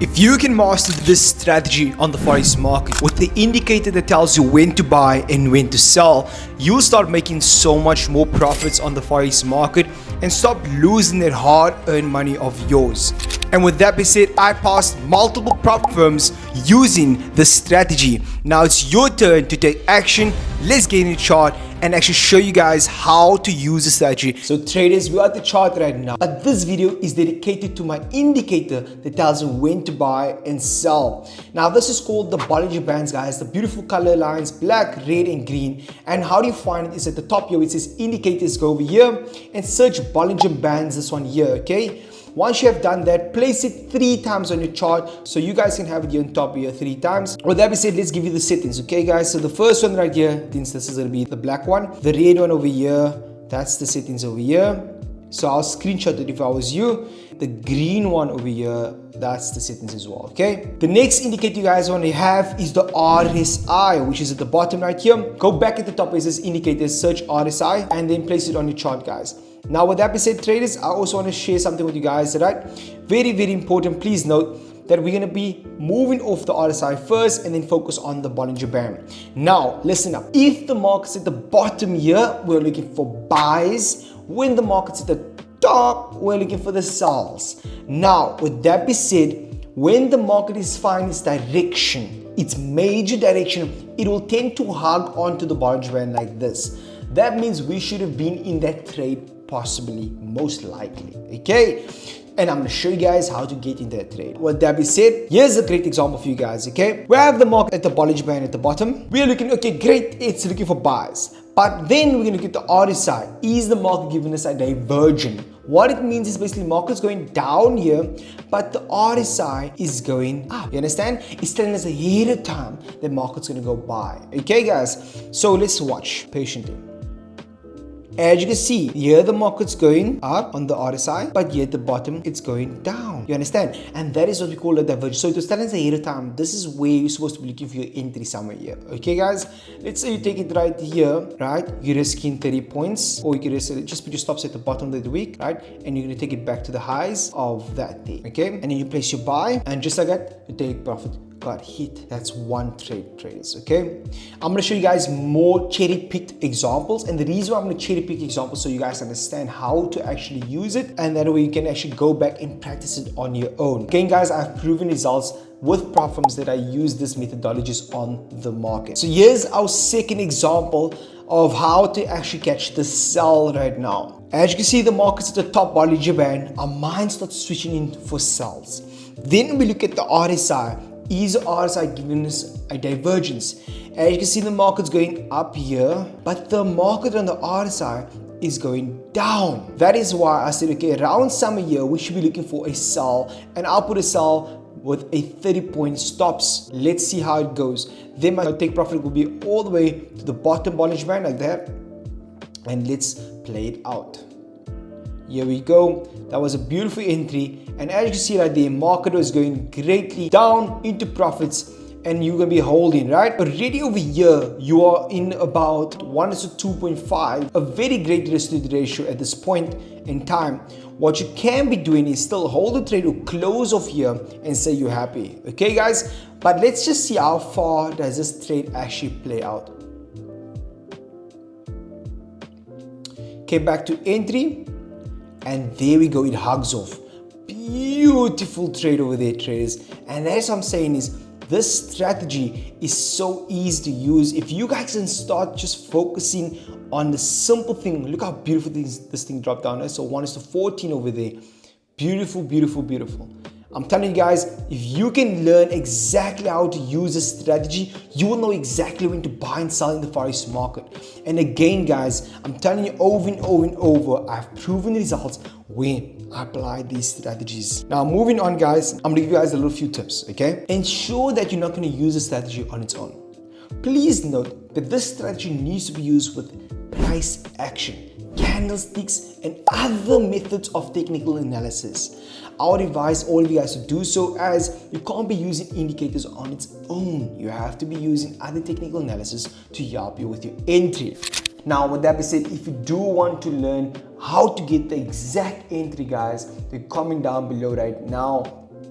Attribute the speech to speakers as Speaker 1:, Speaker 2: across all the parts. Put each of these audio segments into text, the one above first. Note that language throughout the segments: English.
Speaker 1: If you can master this strategy on the Forex market with the indicator that tells you when to buy and when to sell, you'll start making so much more profits on the Forex market and stop losing that hard-earned money of yours. And with that being said, I passed multiple prop firms using this strategy. Now it's your turn to take action. Let's get in the chart and actually show you guys how to use the strategy. So traders, we're at the chart right now, but this video is dedicated to my indicator that tells you when to buy and sell. Now this is called the Bollinger Bands, guys. The beautiful color lines, black, red and green. And how do you find it? Is at the top here, it says indicators. Go over here and search Bollinger Bands, this one here, okay? Once you have done that, place it 3 times on your chart so you guys can have it here on top here 3 times. With that being said, let's give you the settings, okay guys? So the first one right here, since this is going to be the black one, the red one over here, that's the settings over here. So I'll screenshot it if I was you. The green one over here, that's the settings as well, okay? The next indicator you guys want to have is the RSI, which is at the bottom right here. Go back at the top where it says indicators, search RSI, and then place it on your chart, guys. Now with that being said, traders, I also want to share something with you guys, right? Very, very important. Please note that we're going to be moving off the RSI first and then focus on the Bollinger Band. Now, listen up. If the market's at the bottom here, we're looking for buys. When the market's at the top, we're looking for the sells. Now, with that being said, when the market is finding its direction, its major direction, it will tend to hug onto the Bollinger Band like this. That means we should have been in that trade, possibly, most likely, okay? And I'm going to show you guys how to get into that trade. With that being said, here's a great example for you guys, okay? We have the market at the Bollinger Band at the bottom. We're looking, okay, great, it's looking for buys. But then we're going to look at the RSI. Is the market giving us a diversion? What it means is basically market's going down here, but the RSI is going up. You understand? It's telling us ahead of time that market's going to go buy. Okay, guys? So let's watch patiently. As you can see, here the market's going up on the RSI, but here at the bottom, it's going down. You understand? And that is what we call a divergence. So it was telling us ahead of time, this is where you're supposed to be looking for your entry somewhere here. Okay, guys? Let's say you take it right here, right? You're risking 30 points, or you can just put your stops at the bottom of the week, right? And you're going to take it back to the highs of that day, okay? And then you place your buy, and just like that, you take profit. Got hit. That's one trade, traders, okay? I'm going to show you guys more cherry-picked examples, and the reason why I'm going to cherry-pick examples so you guys understand how to actually use it, and that way you can actually go back and practice it on your own. Again, guys, I've proven results with prop firms that I use this methodologies on the market. So here's our second example of how to actually catch the sell right now. As you can see, the market's at the top Bollinger Band. Our mind starts switching in for sells. Then we look at the RSI. Is RSI giving us a divergence? As you can see, the market's going up here, but the market on the RSI is going down. That is why I said, okay, around summer here, we should be looking for a sell, and I'll put a sell with a 30-point stops. Let's see how it goes. Then my take profit will be all the way to the bottom Bollinger Band like that, and let's play it out. Here we go. That was a beautiful entry, and as you can see right there, market was going greatly down into profits, and you're gonna be holding, right? Already over here, you are in about 1:2.5, a very great risk to ratio at this point in time. What you can be doing is still hold the trade or close off here and say you're happy, okay guys? But let's just see how far does this trade actually play out. Okay, back to entry. And there we go, it hugs off. Beautiful trade over there, traders. And as I'm saying is, this strategy is so easy to use. If you guys can start just focusing on the simple thing. Look how beautiful this thing dropped down. So 1:14 over there. Beautiful, beautiful, beautiful. I'm telling you guys, if you can learn exactly how to use this strategy, you will know exactly when to buy and sell in the Forex market. And again, guys, I'm telling you over and over and over, I've proven results when I apply these strategies. Now, moving on, guys, I'm gonna give you guys a little few tips, okay? Ensure that you're not gonna use the strategy on its own. Please note that this strategy needs to be used with price action, candlesticks, and other methods of technical analysis. I would advise all of you guys to do so, as you can't be using indicators on its own. You have to be using other technical analysis to help you with your entry. Now, with that being said, if you do want to learn how to get the exact entry, guys, then comment down below right now.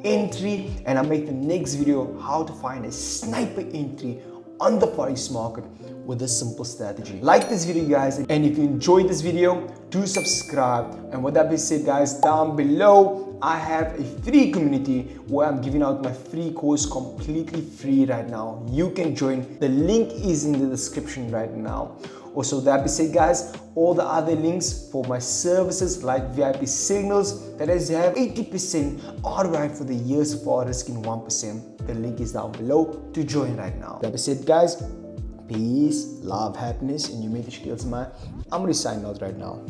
Speaker 1: entry, and I'll make the next video how to find a sniper entry on the Forex market with a simple strategy. Like this video, guys, and if you enjoyed this video, do subscribe. And with that being said, guys, down below I have a free community where I'm giving out my free course completely free right now. You can join. The link is in the description right now. Also, that being said, guys, all the other links for my services like VIP signals that has have 80% ROI for the years for risking 1%. The link is down below to join right now. That being said, guys, peace, love, happiness, and you made the skills, man. I'm gonna sign out right now.